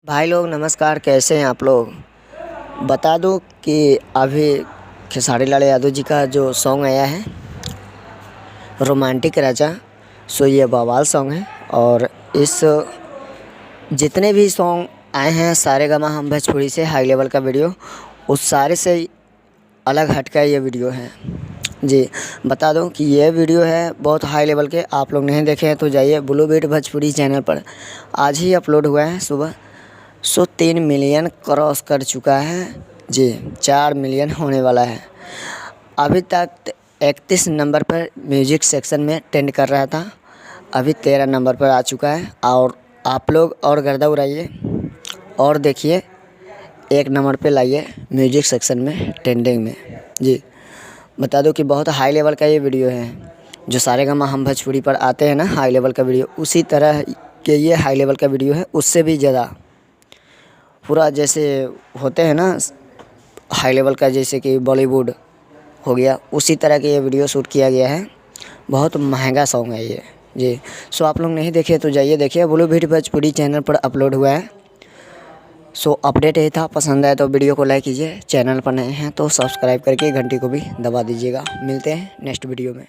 भाई लोग नमस्कार, कैसे हैं आप लोग। बता दूं कि अभी खेसारी लाल यादव जी का जो सॉन्ग आया है रोमांटिक राजा, सो ये बवाल सॉन्ग है। और इस जितने भी सॉन्ग आए हैं सारे गामा हम भोजपुरी से हाई लेवल का वीडियो, उस सारे से अलग हट का ये वीडियो है जी। बता दूं कि ये वीडियो है बहुत हाई लेवल के, आप लोग नहीं देखे हैं तो जाइए ब्लू बीट भोजपुरी चैनल पर, आज ही अपलोड हुआ है सुबह। 3 मिलियन क्रॉस कर चुका है जी, 4 मिलियन होने वाला है। अभी तक 31 नंबर पर म्यूजिक सेक्शन में ट्रेंड कर रहा था, अभी 13 नंबर पर आ चुका है। और आप लोग और गर्दा उड़ाइए और देखिए, 1 नंबर पे लाइए म्यूजिक सेक्शन में ट्रेंडिंग में जी। बता दो कि बहुत हाई लेवल का ये वीडियो है, जो सारेगामा हम भोजपुरी पर आते हैं ना हाई लेवल का वीडियो, उसी तरह के ये हाई लेवल का वीडियो है, उससे भी ज़्यादा पूरा जैसे होते हैं ना हाई लेवल का, जैसे कि बॉलीवुड हो गया, उसी तरह के ये वीडियो शूट किया गया है। बहुत महंगा सॉन्ग है ये जी। सो आप लोग नहीं देखे तो जाइए देखिए, ब्लू बीट भोजपुरी चैनल पर अपलोड हुआ है। सो अपडेट यही था, पसंद आए तो वीडियो को लाइक कीजिए, चैनल पर नए हैं तो सब्सक्राइब करके घंटी को भी दबा दीजिएगा। मिलते हैं नेक्स्ट वीडियो में।